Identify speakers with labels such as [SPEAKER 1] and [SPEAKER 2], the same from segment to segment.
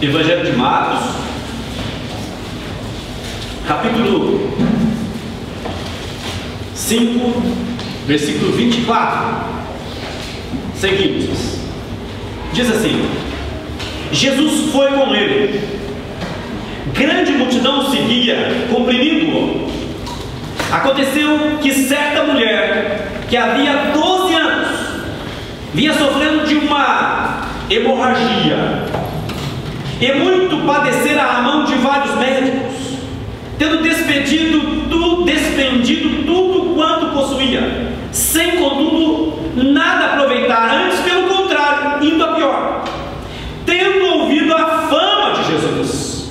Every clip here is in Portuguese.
[SPEAKER 1] Evangelho de Marcos, capítulo 5, versículo 24, seguintes. Diz assim: Jesus foi com ele, grande multidão o seguia, comprimindo-o. Aconteceu que certa mulher, que havia 12 anos, vinha sofrendo de uma hemorragia, e muito padecera à mão de vários médicos, tendo despendido tudo quanto possuía, sem contudo nada aproveitar, antes pelo contrário, indo a pior. Tendo ouvido a fama de Jesus,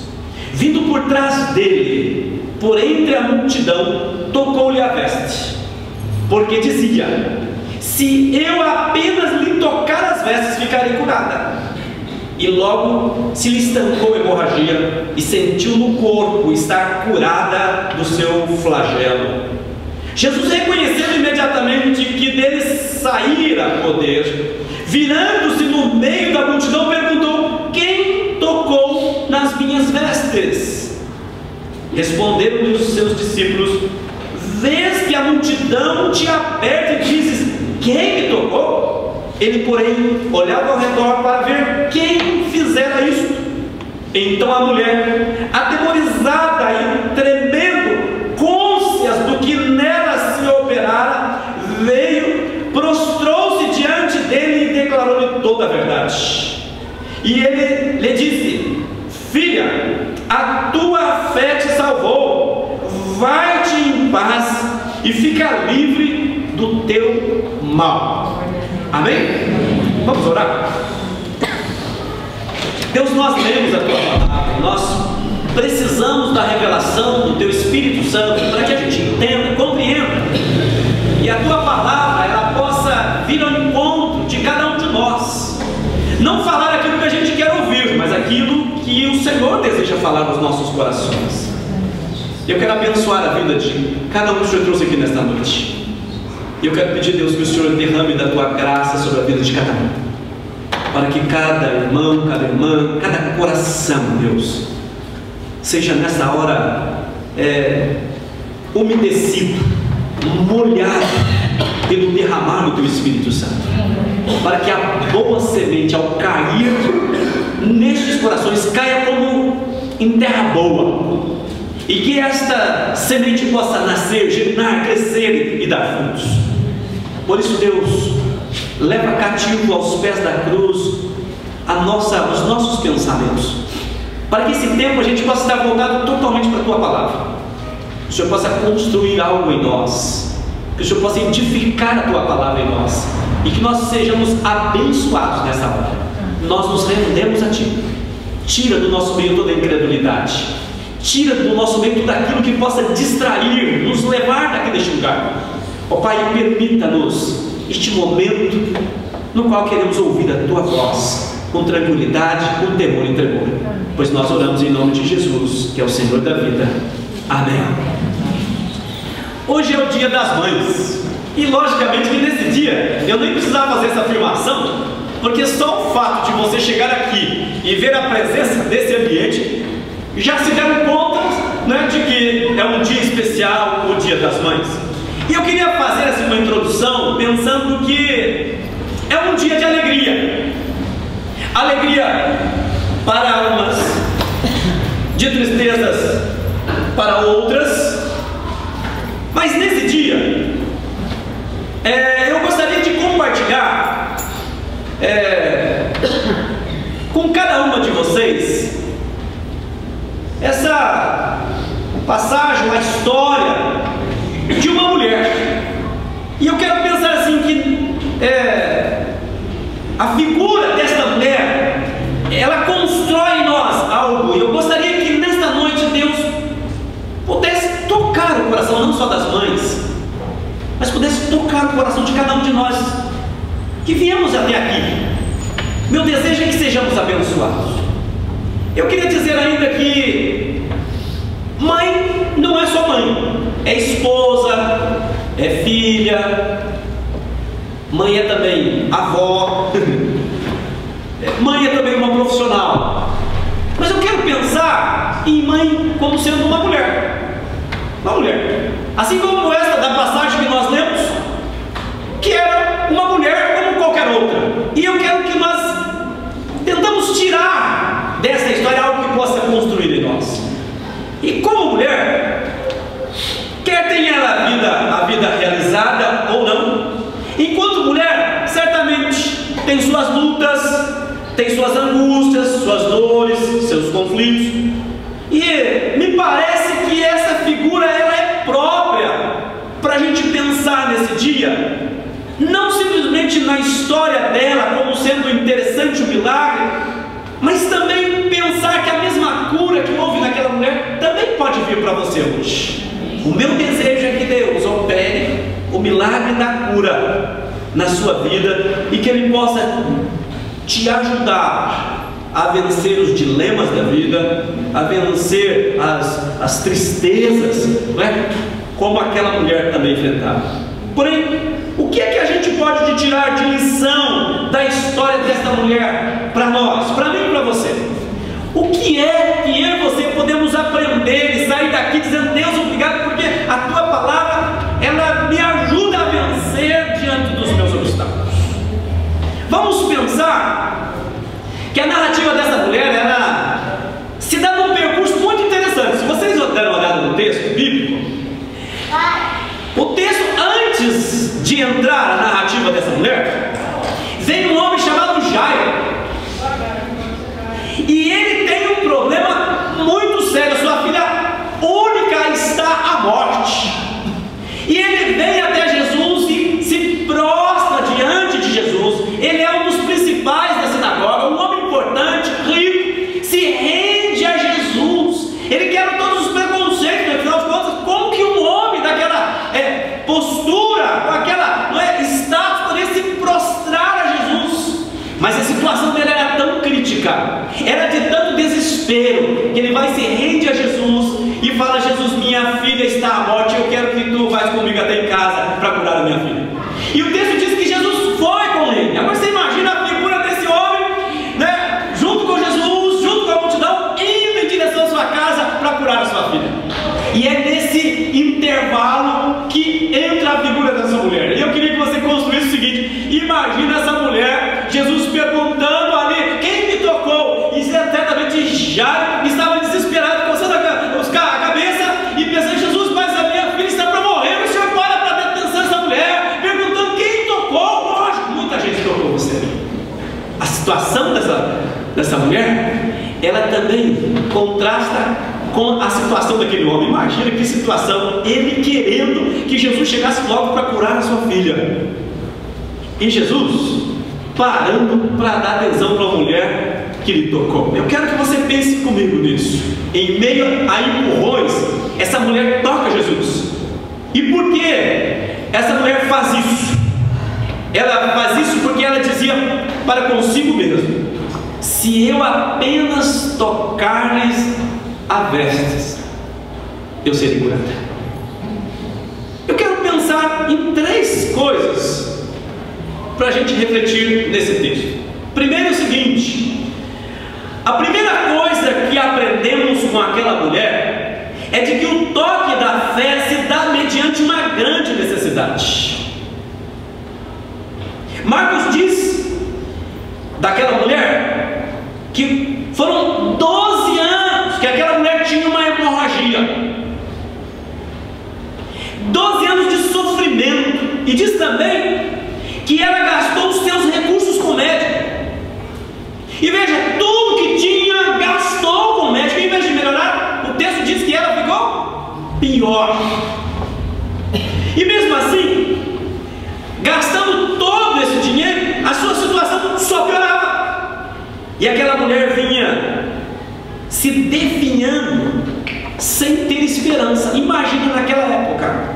[SPEAKER 1] vindo por trás dele, por entre a multidão, tocou-lhe a veste, porque dizia: se eu apenas lhe tocar as vestes, ficarei curada. E logo se lhe estancou a hemorragia, e sentiu no corpo estar curada do seu flagelo. Jesus, reconhecendo imediatamente que dele saíra poder, virando-se no meio da multidão, perguntou: quem tocou nas minhas vestes? Responderam-lhe os seus discípulos: vês que a multidão te aperta e dizes: quem me tocou? Ele, porém, olhava ao redor para ver quem fizera isto. Então a mulher, atemorizada e tremendo, cônscias do que nela se operara, veio, prostrou-se diante dele e declarou-lhe toda a verdade. E ele lhe disse: filha, a tua fé te salvou, vai-te em paz e fica livre do teu mal. Amém? Vamos orar? Deus, nós lemos a tua palavra, nós precisamos da revelação do teu Espírito Santo para que a gente entenda, compreenda, e a tua palavra ela possa vir ao encontro de cada um de nós, não falar aquilo que a gente quer ouvir, mas aquilo que o Senhor deseja falar nos nossos corações. Eu quero abençoar a vida de cada um que o Senhor trouxe aqui nesta noite. E eu quero pedir, Deus, que o Senhor derrame da tua graça sobre a vida de cada um, para que cada irmão, cada irmã, cada coração, Deus, seja nessa hora umedecido, molhado pelo derramar do teu Espírito Santo, para que a boa semente, ao cair nestes corações, caia como em terra boa, e que esta semente possa nascer, germinar, crescer e dar frutos. Por isso, Deus, leva cativo aos pés da cruz os nossos pensamentos, para que esse tempo a gente possa estar voltado totalmente para a tua palavra, que o Senhor possa construir algo em nós, que o Senhor possa edificar a tua palavra em nós, e que nós sejamos abençoados nessa hora. Nós nos rendemos a ti. Tira do nosso meio toda a incredulidade, tira do nosso meio tudo aquilo que possa distrair, nos levar daqui deste lugar. Ó Pai, permita-nos este momento no qual queremos ouvir a tua voz com tranquilidade, com temor e tremor, pois nós oramos em nome de Jesus, que é o Senhor da vida. Amém. Hoje é o dia das mães, e logicamente que nesse dia eu nem precisava fazer essa afirmação, porque só o fato de você chegar aqui e ver a presença desse ambiente já se deram conta, né, de que é um dia especial, o dia das mães. E eu queria fazer assim uma introdução pensando que é um dia de alegria. Alegria para umas, de tristezas para outras. Mas nesse dia, eu gostaria de compartilhar com cada uma de vocês essa passagem, a história de uma mulher. E eu quero pensar assim que a figura desta mulher, ela constrói em nós algo. E eu gostaria que nesta noite Deus pudesse tocar o coração não só das mães, mas pudesse tocar o coração de cada um de nós que viemos até aqui. Meu desejo é que sejamos abençoados. Eu queria dizer ainda que mãe não é só mãe, é esposa, é filha, mãe é também avó, mãe é também uma profissional, pensar em mãe como sendo uma mulher. Uma mulher. Assim como esta da passagem que nós lemos, que era uma mulher como qualquer outra. E eu quero que nós tentamos tirar dessa história algo que possa construir em nós. E como mulher, quer tenha a vida realizada ou não, enquanto mulher, certamente tem suas lutas, tem suas angústias, suas dores, seus conflitos. E me parece que essa figura ela é própria para a gente pensar nesse dia, não simplesmente na história dela como sendo interessante o milagre, mas também pensar que a mesma cura que houve naquela mulher também pode vir para você hoje. O meu desejo é que Deus opere o milagre da cura na sua vida e que Ele possa te ajudar a vencer os dilemas da vida, a vencer as tristezas, não é? Como aquela mulher também enfrentava. Porém, o que é que a gente pode tirar de lição da história desta mulher para nós, para mim e para você? O que é que eu e você podemos aprender e sair daqui dizendo: Deus, obrigado, porque a Tua palavra, ela me ajuda a vencer diante dos meus obstáculos. Vamos pensar que a narrativa dessa mulher, ela se dá num percurso muito interessante. Se vocês deram uma olhada no texto bíblico, o texto, antes de entrar na narrativa dessa mulher, vem um homem chamado Jairo. E ele tem um problema muito sério. Sua filha única está à morte. E ele vem até Jesus e se prostra diante de Jesus. Ele é um dos principais da sinagoga, um homem importante, rico, se rende a Jesus. Ele quebra todos os preconceitos, afinal de contas, como que um homem daquela postura, com aquela status, poderia se prostrar a Jesus? Mas a situação dele era tão crítica, era de tanto desespero, que ele vai se rende a Jesus e fala: Jesus, minha filha está à morte, eu quero que tu vais comigo até em casa para curar a minha filha. E o texto diz que Jesus foi com ele. Agora você imagina a figura desse homem, né, junto com Jesus, junto com a multidão, indo em direção à sua casa para curar a sua filha. E é nesse intervalo que entra a figura dessa mulher. E eu queria que você construísse o seguinte: imagina essa mulher, Jesus perguntando ali: quem me tocou? E certamente Jairo estava desesperado, coçando a cabeça e pensando: Jesus, mas a minha filha está para morrer, o Senhor para ter atenção essa mulher, perguntando quem tocou. Lógico, muita gente tocou você. A situação dessa mulher, ela também contrasta com a situação daquele homem. Imagina que situação, ele querendo que Jesus chegasse logo para curar a sua filha, e Jesus parando para dar atenção para a mulher que lhe tocou. Eu quero que você pense comigo nisso. Em meio a empurrões, essa mulher toca Jesus. E por que essa mulher faz isso? Ela faz isso porque ela dizia para consigo mesma: se eu apenas tocar-lhes a vestes, eu serei curada. Eu quero pensar em três coisas para a gente refletir nesse texto. Primeiro é o seguinte: a primeira coisa que aprendemos com aquela mulher é de que o toque da fé se dá mediante uma grande necessidade. Marcos diz daquela mulher que foram 12 anos que aquela mulher tinha uma hemorragia, 12 anos de sofrimento. E diz também que ela gastou os seus recursos com médico. E veja, tudo que tinha gastou com médico. Em vez de melhorar, o texto diz que ela ficou pior. E mesmo assim, gastando todo esse dinheiro, a sua situação só piorava. E aquela mulher vinha se definhando sem ter esperança. Imagina naquela época.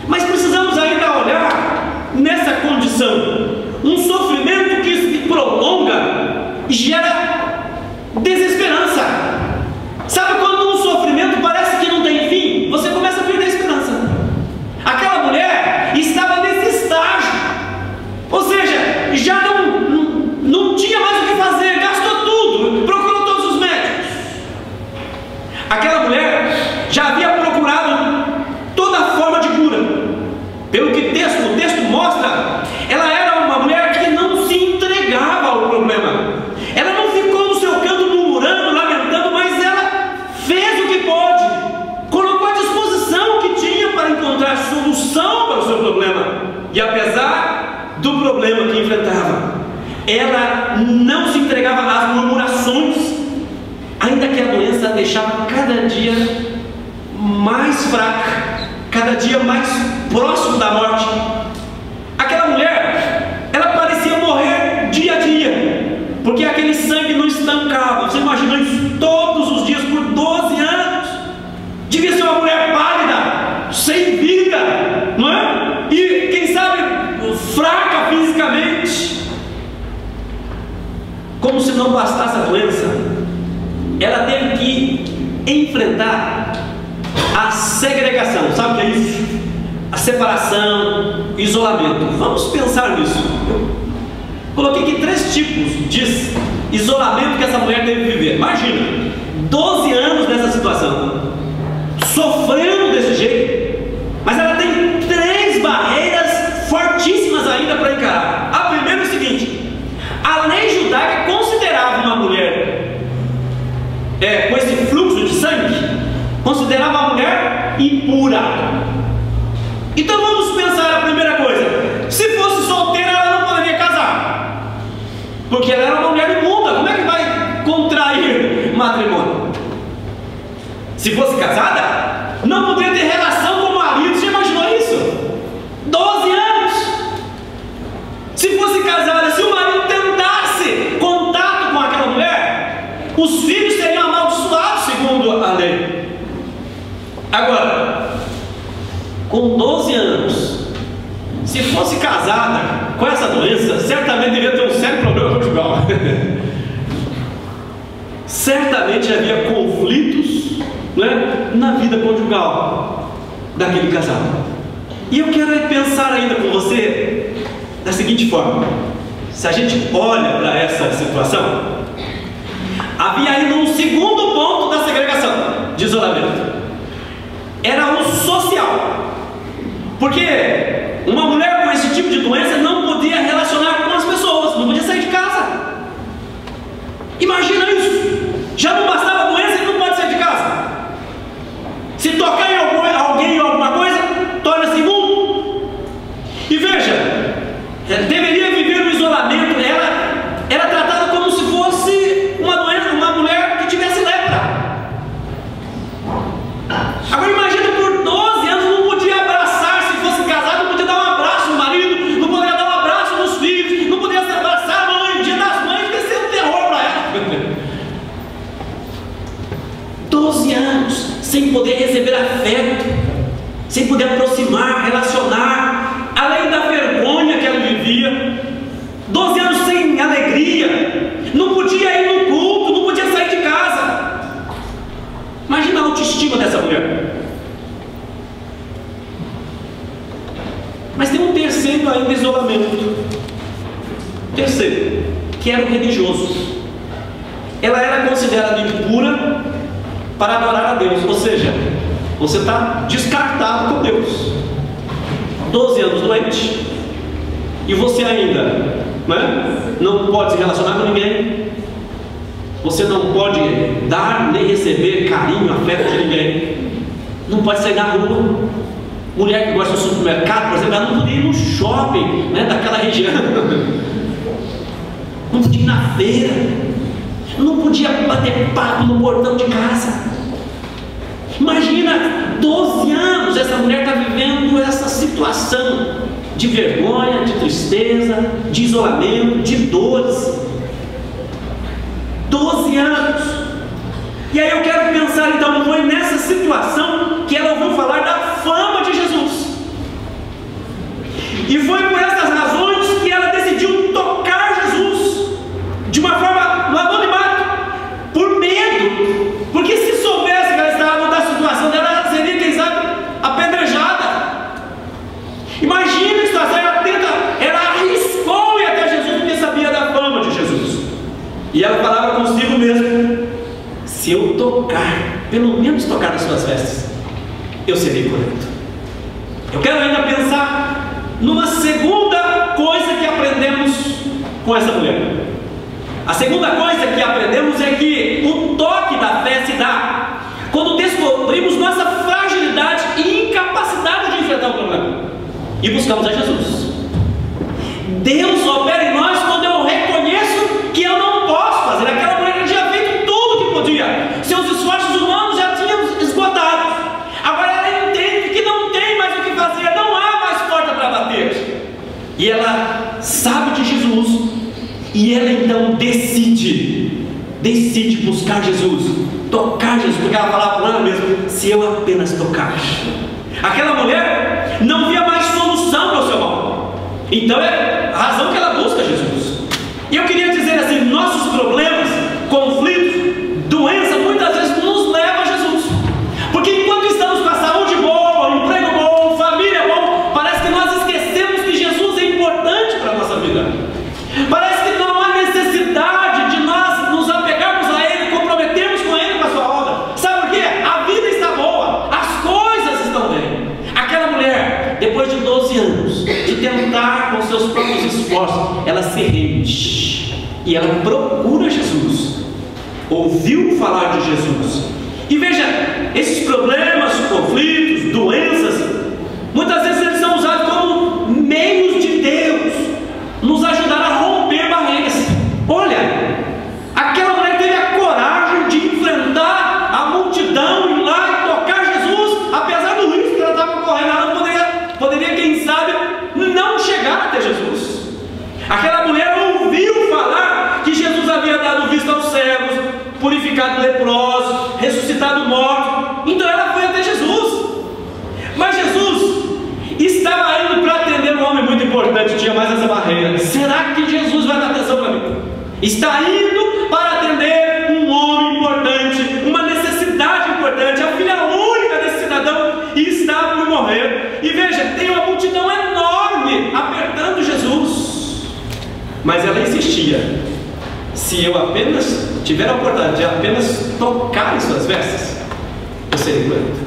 [SPEAKER 1] Mas precisamos ainda olhar nessa condição. Um sofrimento que se prolonga gera desesperança. Sabe quando um sofrimento parece que não tem fim? Você começa a perder a esperança. Aquela mulher estava nesse estágio, ou seja, já não tinha mais o que fazer, gastou tudo, procurou todos os médicos, do problema que enfrentava. Ela não se entregava às murmurações, ainda que a doença a deixava cada dia mais fraca, cada dia mais próximo da morte. Aquela mulher, ela parecia morrer dia a dia, porque aquele sangue não estancava. Você imagina isso todos os dias por 12 anos? Devia ser uma mulher pálida, sem vida, não é? E quem sabe fraca fisicamente. Como se não bastasse a doença, ela teve que enfrentar a segregação. Sabe o que é isso? A separação, isolamento. Vamos pensar nisso. Eu coloquei aqui 3 tipos de isolamento que essa mulher teve que viver. Imagina, 12 anos nessa situação, sofrendo desse jeito, mas ela tem 3 barreiras fortíssimas ainda para encarar. A primeira é o seguinte: a lei judaica considerava uma mulher com esse fluxo de sangue, considerava a mulher impura. Então vamos pensar a primeira coisa: se fosse solteira, ela não poderia casar, porque ela era uma mulher imunda. Como é que vai contrair matrimônio? Se fosse casada, não poderia ter relação com o marido. Você imaginou isso? 12 anos. Se fosse casada, se o marido tentasse contato com aquela mulher, os filhos seriam amaldiçoados segundo a lei. Agora, com 12 anos, se fosse casada com essa doença, certamente devia ter um sério problema conjugal. Certamente havia conflitos, né, na vida conjugal daquele casal. E eu quero pensar ainda com você da seguinte forma: se a gente olha para essa situação, havia ainda um segundo ponto da segregação, de isolamento. Era o social. Porque uma mulher com esse tipo de doença não podia relacionar com as pessoas, não podia sair de casa. Imagina isso. Já não bastava a doença e não pode sair de casa. Se tocar em alguém ou alguma coisa, torna-se imundo. E veja, deveria viver no isolamento. Ela era tratada como se fosse uma doença, uma mulher que tivesse lepra. Agora imagina, por 12 anos não podia abraçar, se fosse casado, não podia dar um abraço no marido, não podia dar um abraço nos filhos, não podia se abraçar a mãe. Dia das Mães devia ser um terror para ela. 12 anos sem poder receber afeto, sem poder aproximar, relacionar, além da vergonha que ela vivia. 12 anos sem alegria, não podia ir no culto, não podia sair de casa. Imagina a autoestima dessa mulher. Mas tem um terceiro ainda isolamento. Terceiro, que era o religioso. Ela era considerada impura para adorar a Deus, ou seja, você está descartado com Deus. 12 anos doente, e você ainda não pode se relacionar com ninguém, você não pode dar nem receber carinho, afeto de ninguém, não pode sair na rua. Mulher que gosta do supermercado, por exemplo, ela não podia ir no shopping daquela região, não podia ir na feira, não podia bater papo no portão de casa. Imagina, 12 anos essa mulher está vivendo essa situação de vergonha, de tristeza, de isolamento, de dores. 12 anos. E aí eu quero pensar, então, foi nessa situação que ela ouviu falar da fama de Jesus. E foi por essas razões que ela decidiu tocar Jesus de uma forma no anonimato, por medo, porque se soubesse que ela estava na situação dela, ela seria, quem sabe, apedrejada. Imagina a situação, ela arriscou ir até Jesus porque sabia da fama de Jesus. E ela falava consigo mesmo: se eu tocar, pelo menos tocar nas suas vestes, eu serei curado. Eu quero ainda pensar numa segunda coisa que aprendemos com essa mulher. A segunda coisa que aprendemos é que o toque da fé se dá quando descobrimos nossa fragilidade e incapacidade de enfrentar o problema e buscamos a Jesus. Deus opera em nós quando eu reconheço que eu não posso fazer. Aquela mulher já tinha feito tudo o que podia, seus esforços humanos já tinham esgotado. Agora ela entende que não tem mais o que fazer, não há mais porta para bater. E ela sabe de Jesus, e ela então decide buscar Jesus, tocar Jesus, porque ela falava para ela mesma: se eu apenas tocar. Aquela mulher não via mais solução para o seu mal, então é a razão que ela busca Jesus. E eu queria dizer assim: nossos problemas, conflitos, doença, muitas vezes nos levam a Jesus, porque enquanto estamos com a saúde boa, emprego bom, família bom, parece que nós esquecemos que Jesus é importante para a nossa vida. Parece que não há necessidade de nós nos apegarmos a Ele, comprometermos com Ele, com a sua obra. Sabe por quê? A vida está boa, as coisas estão bem. Aquela mulher, depois de 12 anos de tentar com seus próprios esforços, ela se rende e ela procura Jesus, ouviu falar de Jesus. E veja, esses problemas, conflitos, doenças, muitas vezes eles são usados como meios de Deus nos ajudar a romper barreiras. Olha, aquela mulher teve a coragem de enfrentar a multidão, ir lá e tocar Jesus, apesar do risco que ela estava correndo. Ela não poderia, quem sabe, não chegar até Jesus. Aquela mulher ouviu falar que Jesus havia dado vista aos cegos, purificado leprosos, ressuscitado mortos. Então ela foi até Jesus. Mas Jesus estava indo para atender um homem muito importante, tinha mais essa barreira. Será que Jesus vai dar atenção para mim? Está indo para atender um homem importante, uma necessidade importante, a filha única desse cidadão, e está por morrer. E veja, tem uma multidão enorme apertando Jesus. Mas ela insistia: se eu apenas tiver a oportunidade de apenas tocar em suas vestes, eu serei curado.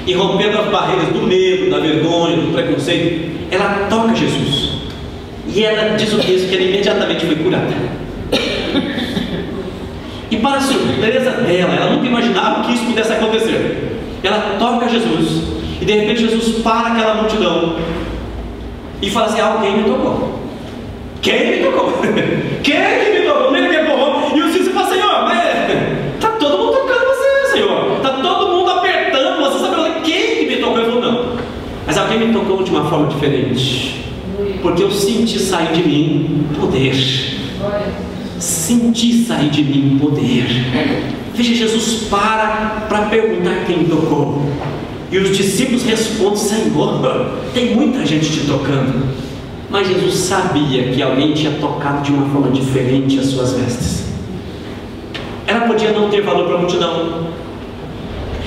[SPEAKER 1] E rompendo as barreiras do medo, da vergonha, do preconceito, ela toca Jesus. E ela diz o texto que ela imediatamente foi curada. E para a surpresa dela, ela nunca imaginava que isso pudesse acontecer. Ela toca Jesus, e de repente Jesus para aquela multidão e fala assim: alguém me tocou. Quem me tocou? Quem que me tocou? Nem que empurrou. E os discípulos falam: Senhor, mas está todo mundo tocando você, Senhor. Está todo mundo apertando você. Sabe quem que me tocou? Ele falou: não, mas alguém me tocou de uma forma diferente, porque eu senti sair de mim poder. Senti sair de mim poder. Veja, Jesus para perguntar quem tocou. E os discípulos respondem: Senhor, tem muita gente te tocando. Mas Jesus sabia que alguém tinha tocado de uma forma diferente as suas vestes. Ela podia não ter valor para a multidão.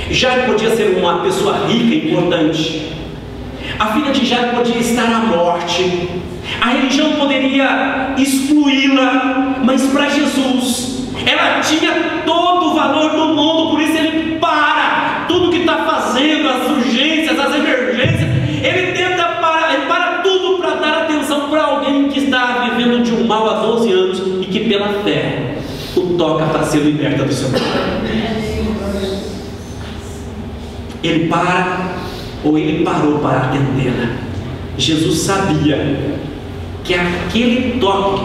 [SPEAKER 1] Jairo podia ser uma pessoa rica e importante. A filha de Jairo podia estar à morte. A religião poderia excluí-la. Mas para Jesus, ela tinha todo o valor do mundo. Por isso ele para tudo que está fazendo, as urgências, as emergências. Ele para tudo para dar atenção para alguém que está vivendo de um mal há 12 anos e que pela fé o toca para ser liberta do seu mal. Ele parou para atendê-la. Jesus sabia que aquele toque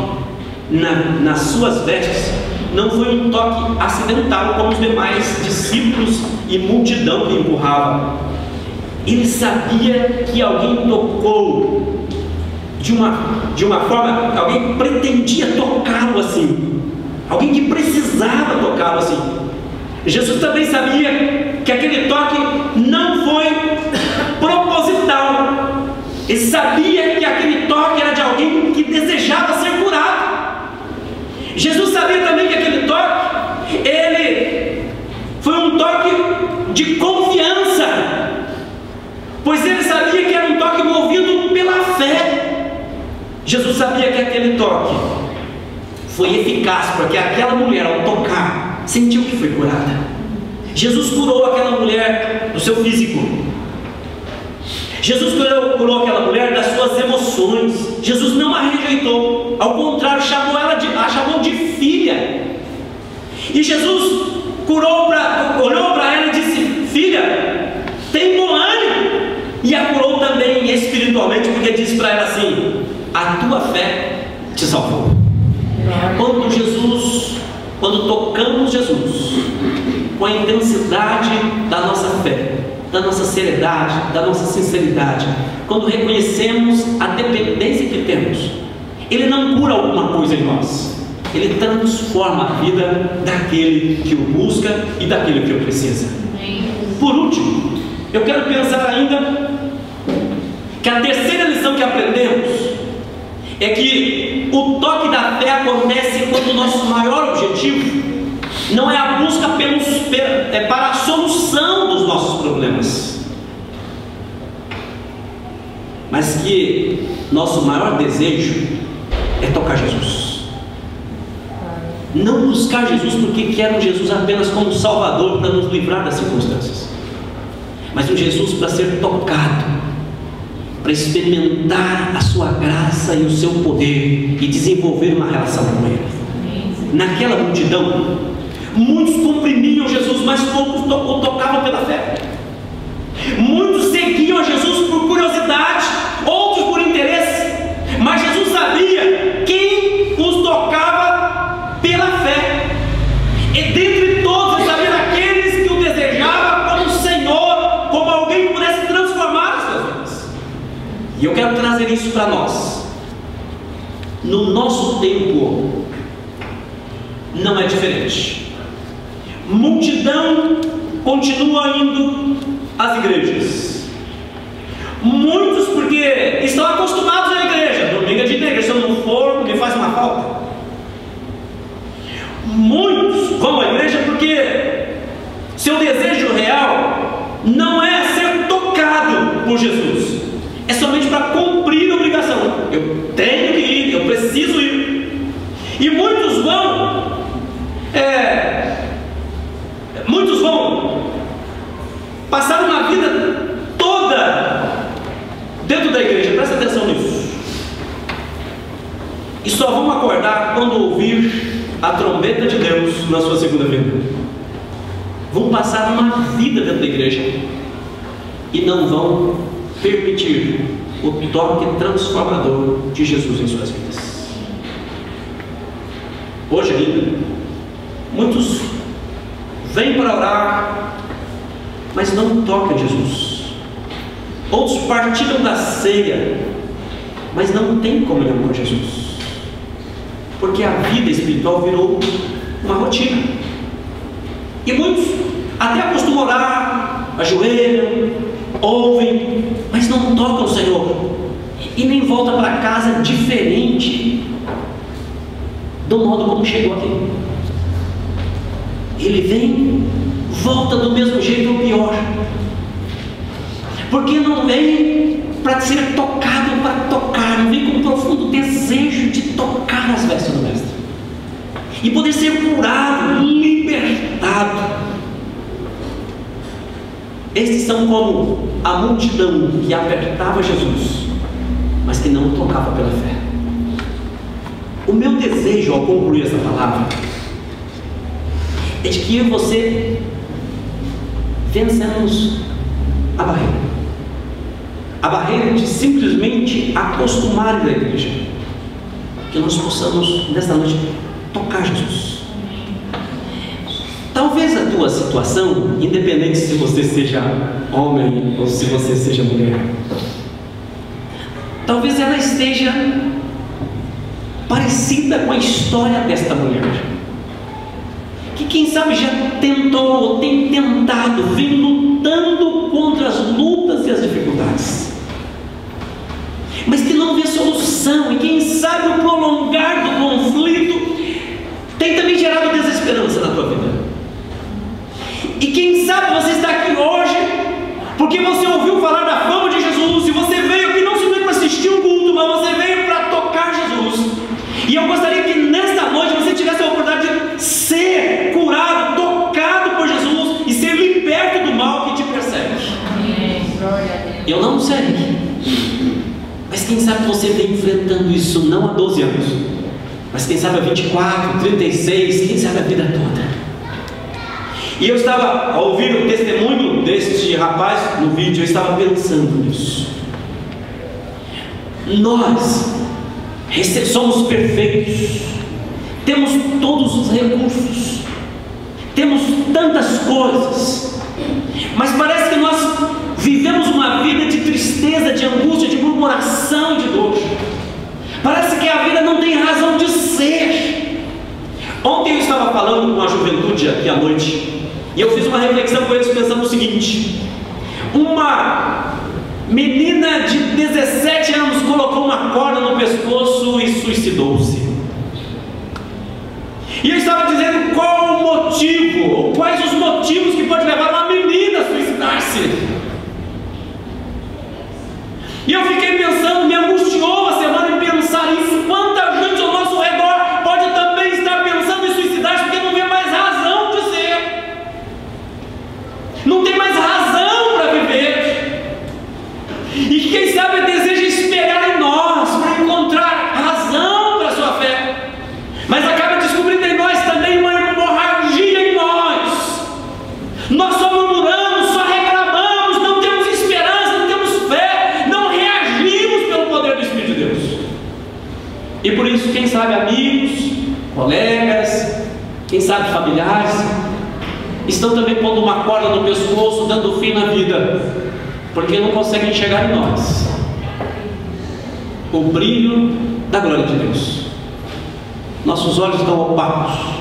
[SPEAKER 1] nas suas vestes não foi um toque acidental como os demais discípulos e multidão que empurravam. Ele sabia que alguém tocou de uma forma, alguém pretendia tocá-lo assim, alguém que precisava tocá-lo assim. Jesus também sabia que aquele toque não foi proposital. Ele sabia que aquele toque era de alguém que desejava ser curado. Jesus sabia também que aquele toque, ele foi um toque de confiança, pois ele sabia que era um toque movido pela fé. Jesus sabia que aquele toque foi eficaz, porque aquela mulher, ao tocar, sentiu que foi curada. Jesus curou aquela mulher do seu físico. Jesus curou aquela mulher das suas emoções. Jesus não a rejeitou, ao contrário, a chamou de filha. E Jesus olhou para ela e disse: filha, tem bom ânimo. E a curou também espiritualmente, porque disse para ela assim: a tua fé te salvou. Quando tocamos Jesus com a intensidade da nossa fé, da nossa seriedade, da nossa sinceridade, quando reconhecemos a dependência que temos, Ele não cura alguma coisa em nós, Ele transforma a vida daquele que o busca e daquele que o precisa. Por último, eu quero pensar ainda que a terceira lição que aprendemos é que o toque da fé acontece quando o nosso maior objetivo não é a busca para a solução dos nossos problemas, mas que nosso maior desejo é tocar Jesus. Não buscar Jesus porque quer um Jesus apenas como Salvador para nos livrar das circunstâncias, mas um Jesus para ser tocado, para experimentar a sua graça e o seu poder e desenvolver uma relação com Ele. Naquela multidão, muitos comprimiam Jesus, mas poucos o tocavam pela fé. Muitos seguiam a Jesus por curiosidade, outros por interesse, mas Jesus sabia quem os tocava pela fé. E dentre todos, ele sabia daqueles que o desejavam como Senhor, como alguém que pudesse transformar as suas vidas. E eu quero trazer isso para nós. No nosso tempo não é diferente. Multidão continua indo às igrejas. Muitos porque estão acostumados à igreja. Domingo é de igreja, se eu não for, me faz uma falta. Muitos vão à igreja porque seu desejo real não é ser tocado por Jesus, é somente para cumprir a obrigação. Eu tenho que ir, eu preciso ir. E muitos vão passar uma vida toda dentro da igreja. Presta atenção nisso. E só vão acordar quando ouvir a trombeta de Deus na sua segunda vinda. Vão passar uma vida dentro da igreja e não vão permitir o toque transformador de Jesus em suas vidas. Hoje ainda, muitos vêm para orar, mas não tocam Jesus. Outros partilham da ceia, mas não têm comunhão com Jesus, porque a vida espiritual virou uma rotina. E muitos até acostumam a orar, ajoelham, ouvem, mas não tocam o Senhor, e nem voltam para casa diferente do modo como chegou aqui. Ele vem, volta do mesmo jeito ou pior, porque não vem para ser tocado, para tocar, não vem com um profundo desejo de tocar as vestes do Mestre e poder ser curado, libertado. Estes são como a multidão que apertava Jesus, mas que não o tocava pela fé. O meu desejo ao concluir essa palavra é de que eu e você vencemos a barreira de simplesmente acostumar a igreja, que nós possamos nesta noite tocar Jesus. Talvez a tua situação, independente se você seja homem ou se você seja mulher, talvez ela esteja parecida com a história desta mulher, que quem sabe já tentou ou tem tentado, vem lutando contra as lutas e as dificuldades, mas que não vê solução, e quem sabe o prolongar do conflito tem também gerado desesperança na tua vida. E quem sabe você está aqui hoje porque você ouviu falar da fama de Jesus, e você veio aqui não somente para assistir um culto, mas você veio para tocar Jesus. E eu gostaria que nesta noite você tivesse a oportunidade de ser curado, tocado por Jesus e ser liberto do mal que te persegue. Eu não sei, mas quem sabe você vem enfrentando isso não há 12 anos, mas quem sabe há 24, 36, quem sabe a vida toda. E eu estava ao ouvir o testemunho deste rapaz no vídeo, eu estava pensando nisso. Nós somos perfeitos, temos todos os recursos, temos tantas coisas, mas parece que nós vivemos uma vida de tristeza, de angústia, de murmuração, de dor. Parece que a vida não tem razão de ser. Ontem eu estava falando com a juventude aqui à noite, e eu fiz uma reflexão com eles pensando o seguinte: uma menina de 17 anos colocou uma corda no pescoço e suicidou-se. E eu estava dizendo qual o motivo, ou quais os motivos que pode levar uma menina a suicidar-se. E eu fiquei pensando, me angustiou a semana em pensar isso. Quanta gente ao nosso redor pode também estar pensando em suicidar-se porque não vê mais razão de ser, não tem mais razão para viver, e quem sabe deseja esperar em nós para encontrar razão para a sua fé, mas acaba descobrindo em nós também uma hemorragia em nós. Nós só murmuramos, só reclamamos, não temos esperança, não temos fé, não reagimos pelo poder do Espírito de Deus. E por isso, quem sabe amigos, colegas, quem sabe familiares, estão também pondo uma corda no pescoço, dando fim na vida, porque não conseguem enxergar em nós o brilho da glória de Deus. Nossos olhos estão opacos.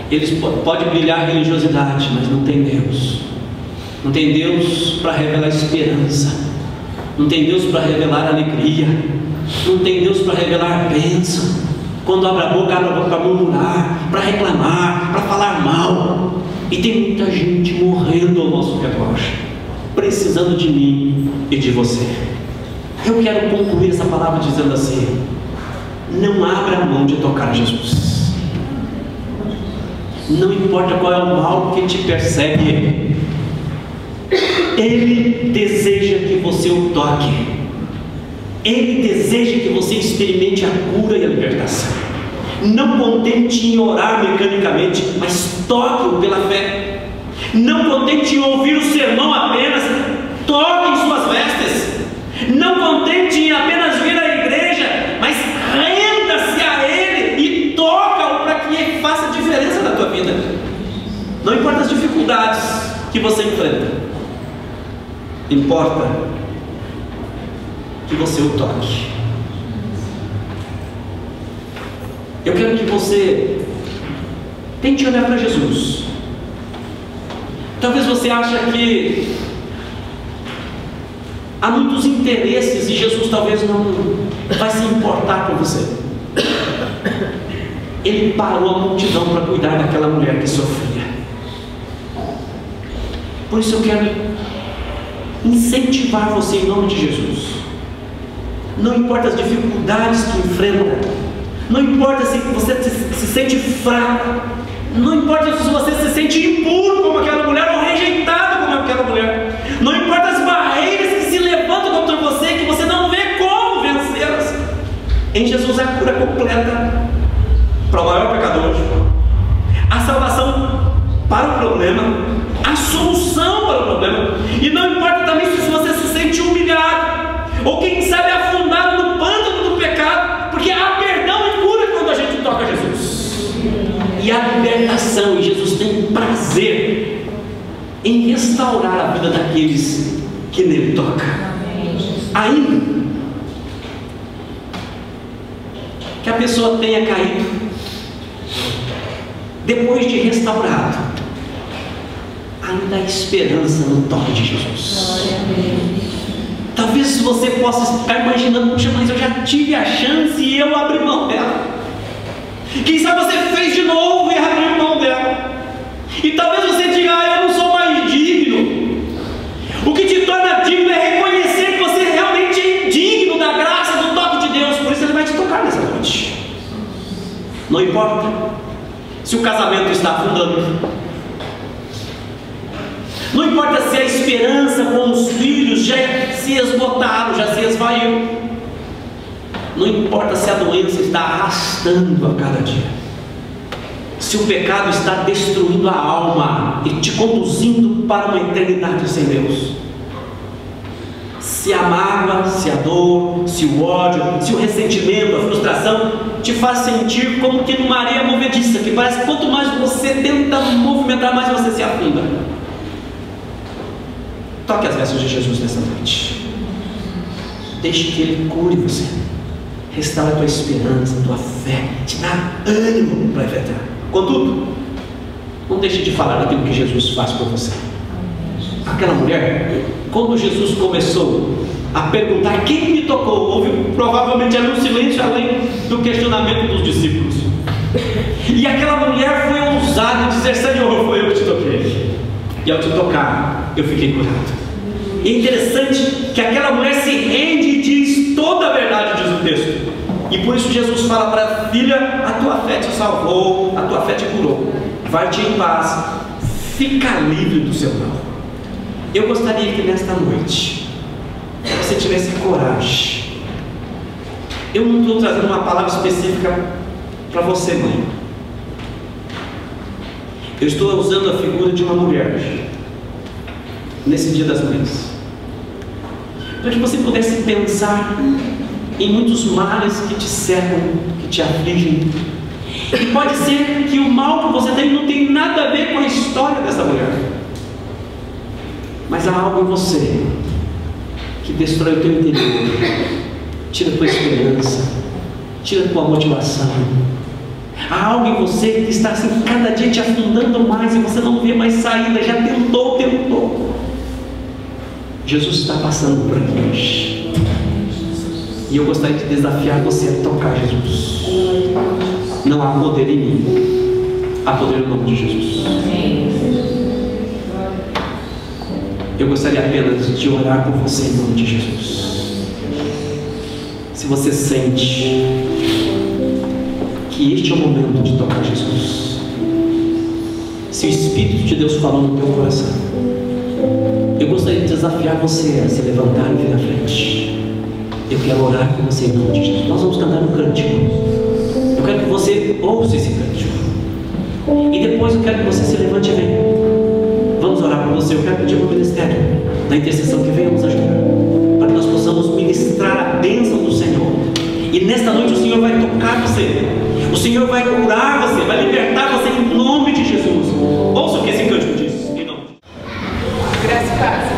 [SPEAKER 1] Eles podem brilhar religiosidade, mas não tem Deus. Não tem Deus para revelar esperança, não tem Deus para revelar alegria, não tem Deus para revelar bênção. Quando abre a boca para murmurar, para reclamar, para falar mal. E tem muita gente morrendo ao nosso redor, precisando de mim e de você. Eu quero concluir essa palavra dizendo assim: não abra mão de tocar Jesus. Não importa qual é o mal que te persegue, Ele deseja que você o toque. Ele deseja que você experimente a cura e a libertação. Não contente em orar mecanicamente, mas toque-o pela fé. Não contente em ouvir o sermão apenas, toque em suas vestes. Não contente em apenas vir à igreja, mas renda-se a Ele e toca-o para que Ele faça diferença na tua vida. Não importa as dificuldades que você enfrenta, importa que você o toque. Eu quero que você tente olhar para Jesus. Talvez você ache que há muitos interesses e Jesus talvez não vai se importar com você. Ele parou a multidão para cuidar daquela mulher que sofria. Por isso eu quero incentivar você em nome de Jesus. Não importa as dificuldades que enfrenta, não importa se você se sente fraco, não importa se você se sente impuro como aquela mulher ou rejeitado como aquela mulher, não importa as barreiras que se levantam contra você, que você não vê como vencê-las. Em Jesus há a cura completa para o maior pecador, a salvação para o problema, a solução para o problema. E não importa também se você se sente humilhado, ou quem sabe afundado no pântano do pecado, porque há perdão e cura quando a gente toca Jesus. E a libertação, e Jesus tem prazer em restaurar a vida daqueles que nele tocam. Ainda que a pessoa tenha caído, depois de restaurado, ainda há esperança no toque de Jesus. Talvez você possa estar imaginando: puxa, mas eu já tive a chance e eu abri mão dela. Quem sabe você fez de novo e abriu mão dela. E talvez você diga: eu não sou mais digno. O que te torna digno é reconhecer que você realmente é digno da graça, do toque de Deus. Por isso Ele vai te tocar nessa noite. Não importa se o casamento está afundando, não importa se a esperança com os filhos já se esgotaram, já se esvaiu, não importa se a doença está arrastando a cada dia, se o pecado está destruindo a alma e te conduzindo para uma eternidade sem Deus. Se a mágoa, se a dor, se o ódio, se o ressentimento, a frustração te faz sentir como que numa areia movediça, que parece que quanto mais você tenta movimentar, mais você se afunda. Toque as vestes de Jesus nessa noite. Deixe que Ele cure você, restaure a tua esperança, a tua fé, te dá ânimo para enfrentar. Contudo, não deixe de falar daquilo que Jesus faz por você. Aquela mulher, quando Jesus começou a perguntar quem me tocou, houve provavelmente ali um silêncio além do questionamento dos discípulos. E aquela mulher foi ousada em dizer: Senhor, foi eu que te toquei. E ao te tocar, eu fiquei curado. E é interessante que aquela mulher se rende e diz toda a verdade, diz o texto. E por isso Jesus fala para ela: filha, a tua fé te salvou, a tua fé te curou. Vai-te em paz, fica livre do seu mal. Eu gostaria que nesta noite você tivesse coragem. Eu não estou trazendo uma palavra específica para você, mãe. Eu estou usando a figura de uma mulher nesse Dia das Mães, para que você pudesse pensar em muitos males que te cercam, que te afligem. E pode ser que o mal que você tem não tem nada a ver com a história dessa mulher, mas há algo em você que destrói o teu interior, tira a tua esperança, tira a tua motivação. Há algo em você que está assim, cada dia te afundando mais, e você não vê mais saída, já tentou. Jesus está passando por aqui hoje, e eu gostaria de desafiar você a tocar Jesus. Não há poder em mim, há poder no nome de Jesus. Eu gostaria apenas de orar por você em nome de Jesus. Se você sente que este é o momento de tocar Jesus, se o Espírito de Deus falou no teu coração, eu gostaria de desafiar você a se levantar e vir à frente. Eu quero orar com você em nome de Jesus. Nós vamos cantar um cântico. Eu quero que você ouça esse cântico, e depois eu quero que você se levante e venha. Vamos orar por você. Eu quero pedir para o ministério da intercessão que venha nos ajudar, para que nós possamos ministrar a bênção do Senhor. E nesta noite o Senhor vai tocar você, o Senhor vai curar você, vai libertar você em nome de Jesus. Ouça o que esse cântico diz. Em nome de Jesus.
[SPEAKER 2] Graças a Deus.